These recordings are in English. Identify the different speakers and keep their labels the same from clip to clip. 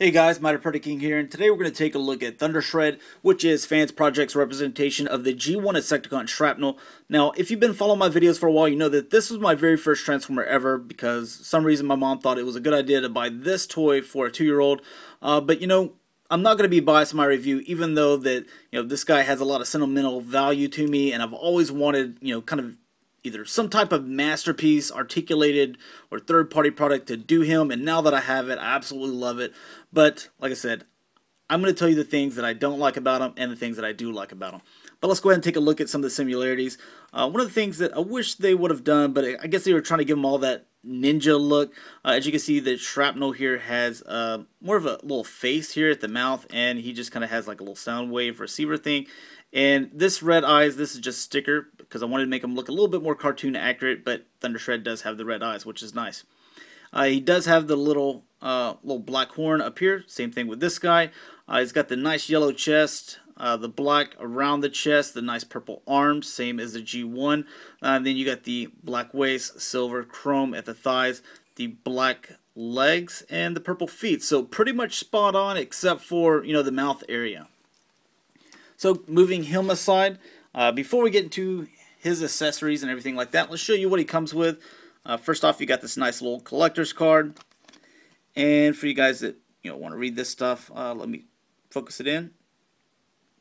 Speaker 1: Hey guys, Mighty King here, and today we're going to take a look at Thundershread, which is Fansproject's representation of the G1 Insecticon Shrapnel. Now, if you've been following my videos for a while, you know that this was my very first Transformer ever, because for some reason my mom thought it was a good idea to buy this toy for a 2-year-old. But you know, I'm not going to be biased in my review, even though that, this guy has a lot of sentimental value to me, and I've always wanted, kind of either some type of masterpiece, articulated, or third-party product to do him, and now that I have it, I absolutely love it. But, like I said, I'm going to tell you the things that I don't like about him and the things that I do like about him. But let's go ahead and take a look at some of the similarities. One of the things that I wish they would have done, but I guess they were trying to give him all that ninja look. As you can see, the Shrapnel here has more of a little face here at the mouth, and he just kind of has like a little sound wave receiver thing. And this red eyes, this is just sticker because I wanted to make him look a little bit more cartoon accurate, but Thundershread does have the red eyes, which is nice. He does have the little black horn up here. Same thing with this guy. He's got the nice yellow chest, the black around the chest, the nice purple arms, same as the G1. Then you got the black waist, silver chrome at the thighs, the black legs, and the purple feet. So pretty much spot on, except for the mouth area. So moving him aside, before we get into his accessories and everything like that, let's show you what he comes with. First off, you got this nice little collector's card. And for you guys that want to read this stuff, let me focus it in.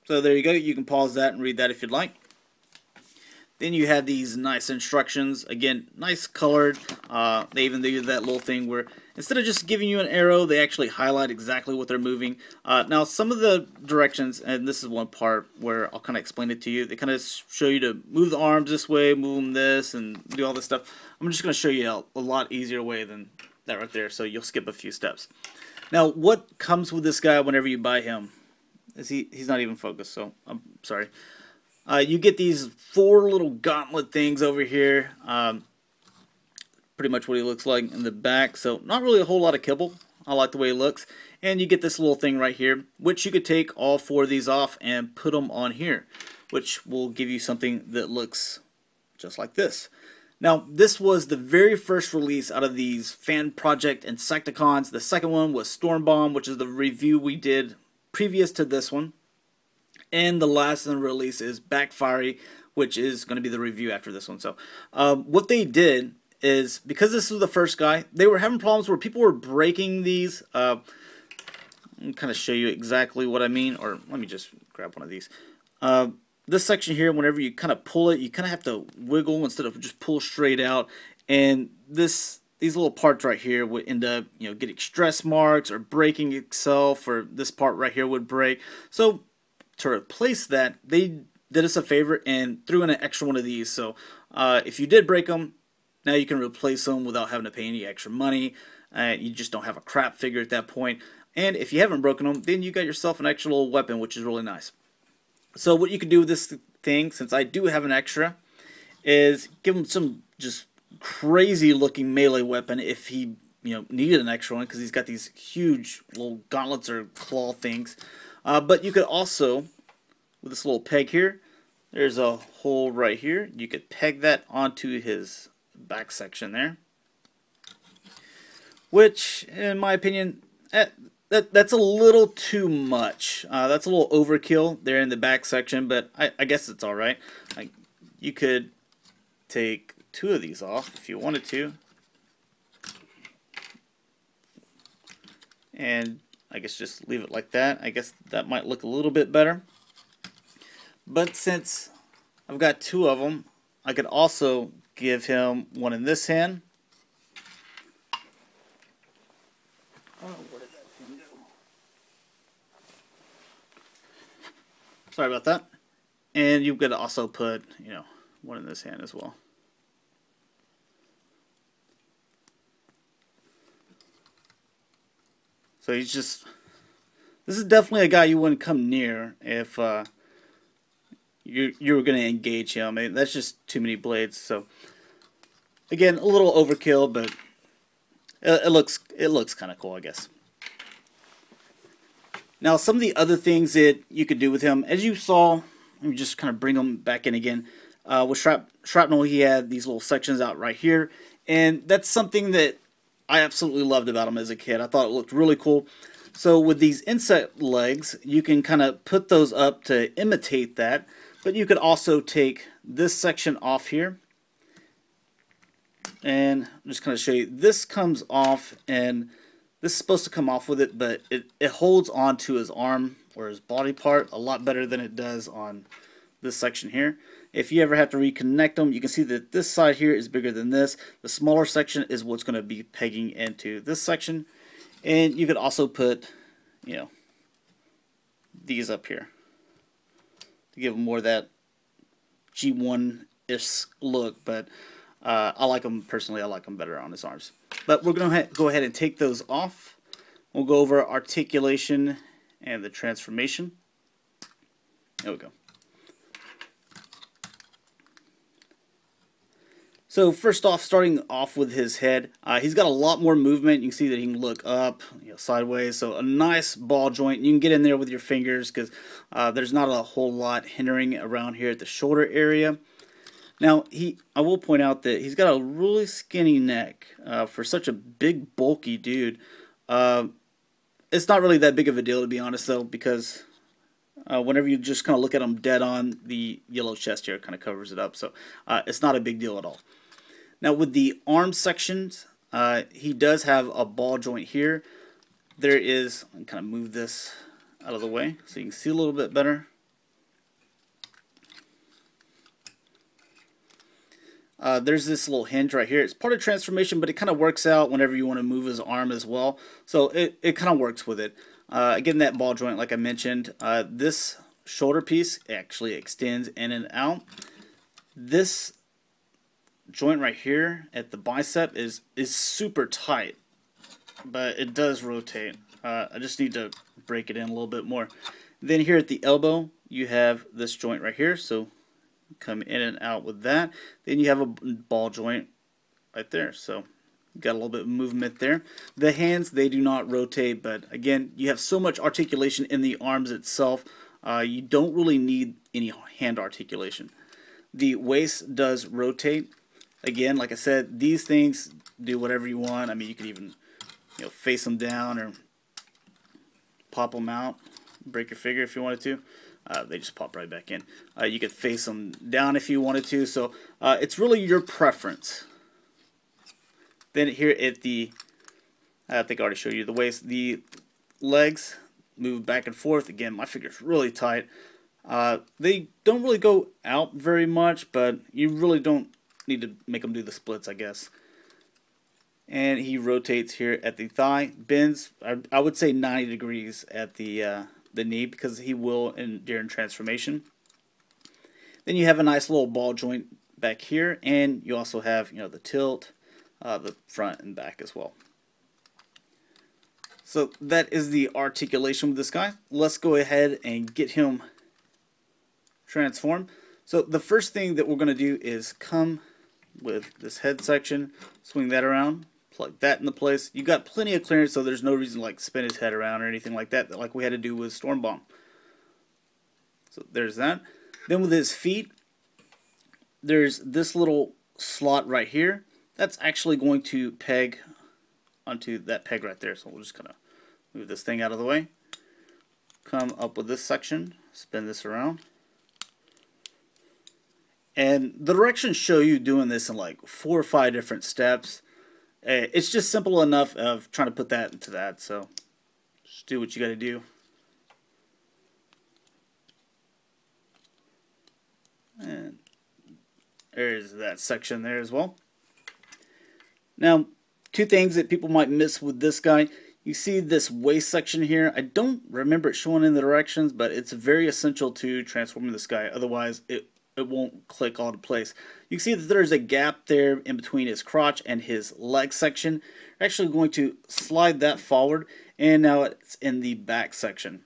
Speaker 1: So there you go. You can pause that and read that if you'd like. Then you have these nice instructions. Again, nice colored. They even do that little thing where instead of just giving you an arrow, they actually highlight exactly what they're moving. Now, some of the directions, and this is one part where I'll kind of explain it to you. They kind of show you to move the arms this way, move them this, and do all this stuff. I'm just going to show you a lot easier way than that right there, so you'll skip a few steps. Now, what comes with this guy whenever you buy him? He's not even focused, so I'm sorry. You get these 4 little gauntlet things over here. Pretty much what he looks like in the back. So not really a whole lot of kibble. I like the way he looks. And you get this little thing right here, which you could take all 4 of these off and put them on here, which will give you something that looks just like this. Now, this was the very first release out of these Fansproject Insecticons. The second one was Stormbomb, which is the review we did previous to this one. And the last in the release is Backfiery, which is going to be the review after this one. So what they did is, because this was the first guy, they were having problems where people were breaking these. I'll kind of show you exactly what I mean. Or let me just grab one of these. This section here, whenever you kind of pull it, you kind of have to wiggle instead of just pull straight out. And these little parts right here would end up, getting stress marks or breaking itself, or this part right here would break. So to replace that, they did us a favor and threw in an extra one of these. So if you did break them, now you can replace them without having to pay any extra money. You just don't have a crap figure at that point. And if you haven't broken them, then you got yourself an extra little weapon, which is really nice. So what you can do with this thing, since I do have an extra, is give him some just crazy looking melee weapon if he needed an extra one, because he's got these huge little gauntlets or claw things. But you could also, with this little peg here, there's a hole right here. You could peg that onto his back section there. Which, in my opinion, that's a little too much. That's a little overkill there in the back section, but I guess it's alright. You could take 2 of these off if you wanted to. And I guess just leave it like that. I guess that might look a little bit better. But since I've got 2 of them, I could also give him one in this hand. Oh, where did that thing go? Sorry about that. And you could also put, one in this hand as well. So he's just, this is definitely a guy you wouldn't come near if you were going to engage him. I mean, that's just too many blades. So again, a little overkill, but it looks kind of cool, I guess. Now, some of the other things that you could do with him, as you saw, let me just kind of bring him back in again. With Shrapnel, he had these little sections out right here, and that's something that I absolutely loved about him as a kid. I thought it looked really cool. So with these insect legs, you can kind of put those up to imitate that, but you could also take this section off here, and I'm just kind of show you. This comes off, and this is supposed to come off with it, but it holds on to his arm or his body part a lot better than it does on this section here. If you ever have to reconnect them, you can see that this side here is bigger than this. The smaller section is what's going to be pegging into this section. And you could also put, you know, these up here to give them more of that G1-ish look, but I like them personally. I like them better on his arms. But we're going to go ahead and take those off. We'll go over articulation and the transformation. There we go. So first off, starting off with his head, he's got a lot more movement. You can see that he can look up, sideways. So a nice ball joint. You can get in there with your fingers because there's not a whole lot hindering around here at the shoulder area. Now, I will point out that he's got a really skinny neck for such a big, bulky dude. It's not really that big of a deal, to be honest, though, because whenever you just kind of look at him dead on, the yellow chest here kind of covers it up. So it's not a big deal at all. Now, with the arm sections, he does have a ball joint here. There is, I'm kind of move this out of the way so you can see a little bit better. There's this little hinge right here. It's part of transformation, but it kind of works out whenever you want to move his arm as well. So it kind of works with it. Again, that ball joint, like I mentioned, this shoulder piece actually extends in and out. This joint right here at the bicep is super tight, but it does rotate. I just need to break it in a little bit more. Then here at the elbow, you have this joint right here. So come in and out with that. Then you have a ball joint right there. So you got a little bit of movement there. The hands, they do not rotate, but again, you have so much articulation in the arms itself, you don't really need any hand articulation. The waist does rotate. Again, like I said, these things do whatever you want. I mean, you could even face them down or pop them out, break your figure if you wanted to. They just pop right back in. You could face them down if you wanted to. So it's really your preference. Then here at the, I think I already showed you the waist. The legs move back and forth. Again, my figure's really tight. They don't really go out very much, but you really don't need to make them do the splits, I guess. And he rotates here at the thigh, bends, I would say 90 degrees at the knee, because he will during transformation. Then you have a nice little ball joint back here, and you also have the tilt, the front and back as well. So that is the articulation with this guy. Let's go ahead and get him transformed. So the first thing that we're going to do is come with this head section, swing that around, plug that into place. You got plenty of clearance, so there's no reason to like spin his head around or anything like that, like we had to do with Stormbomb. So there's that. Then with his feet, there's this little slot right here. That's actually going to peg onto that peg right there. So we'll just kind of move this thing out of the way. Come up with this section, spin this around. And the directions show you doing this in like 4 or 5 different steps. It's just simple enough of trying to put that into that. So just do what you got to do. And there's that section there as well. Now, 2 things that people might miss with this guy. You see this waist section here. I don't remember it showing in the directions, but it's very essential to transforming this guy. Otherwise, it won't click all to place. You can see that there's a gap there in between his crotch and his leg section. We're actually going to slide that forward, and now it's in the back section.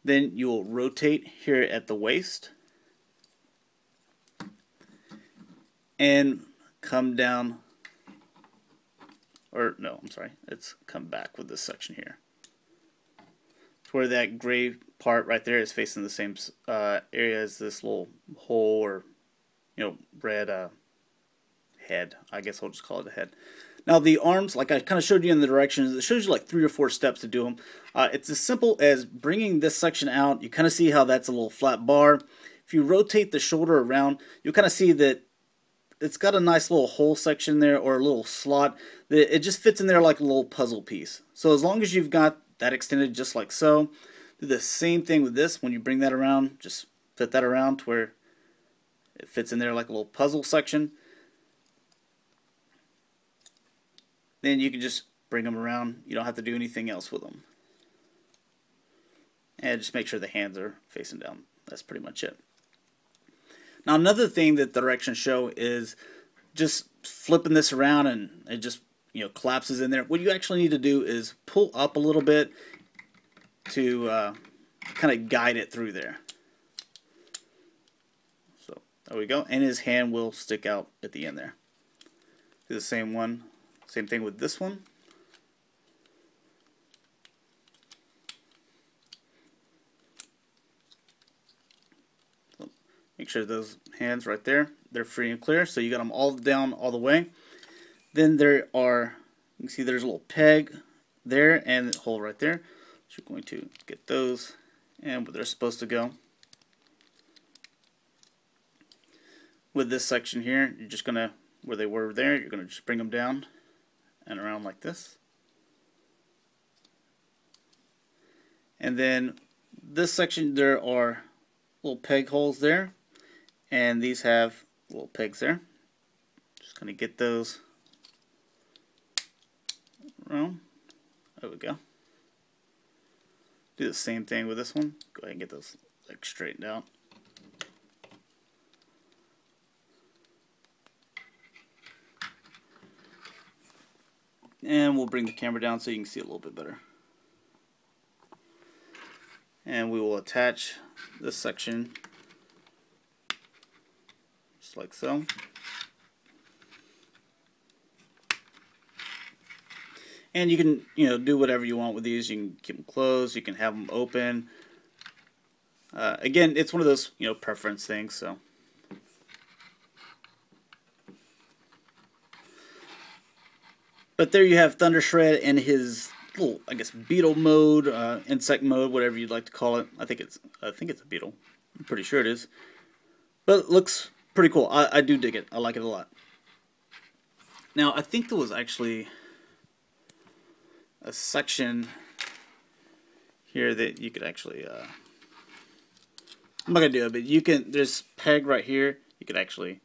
Speaker 1: Then you will rotate here at the waist and come down, or no, I'm sorry, it's come back with this section here. Where that gray part right there is facing the same area as this little hole, or red head. I guess I'll just call it a head. Now the arms, like I kind of showed you in the directions, it shows you like 3 or 4 steps to do them. It's as simple as bringing this section out. You kind of see how that's a little flat bar. If you rotate the shoulder around, you'll kind of see that it's got a nice little hole section there, or a little slot. It just fits in there like a little puzzle piece. So as long as you've got that extended just like so, do the same thing with this. When you bring that around, just fit that around to where it fits in there like a little puzzle section. Then you can just bring them around. You don't have to do anything else with them. And just make sure the hands are facing down. That's pretty much it. Now another thing that the directions show is just flipping this around and it just collapses in there. What you actually need to do is pull up a little bit to kind of guide it through there. So there we go. And his hand will stick out at the end there. Do the same one. Same thing with this one. So make sure those hands right there, they're free and clear. So you got them all down all the way. Then there are, you can see there's a little peg there and a hole right there. So you're going to get those and where they're supposed to go. With this section here, you're just going to, where they were there, you're going to just bring them down and around like this. And then this section, there are little peg holes there, and these have little pegs there. Just going to get those around. There we go. Do the same thing with this one. Go ahead and get those like straightened out. And we'll bring the camera down so you can see it a little bit better. And we will attach this section just like so. And you can, do whatever you want with these. You can keep them closed. You can have them open. Again, it's one of those, preference things. So. But there you have Thundershread in his little, I guess, beetle mode, insect mode, whatever you'd like to call it. I think it's a beetle. I'm pretty sure it is. But it looks pretty cool. I do dig it. I like it a lot. Now, I think there was actually a section here that you could actually, I'm not going to do it, but you can, there's peg right here. You could actually,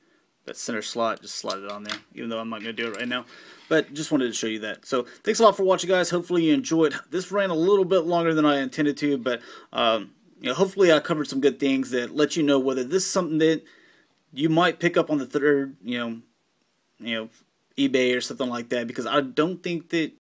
Speaker 1: that center slot, just slide it on there, even though I'm not going to do it right now. But just wanted to show you that. So thanks a lot for watching, guys. Hopefully you enjoyed. This ran a little bit longer than I intended to, but hopefully I covered some good things that let you know whether this is something that you might pick up on the third, eBay or something like that, because I don't think that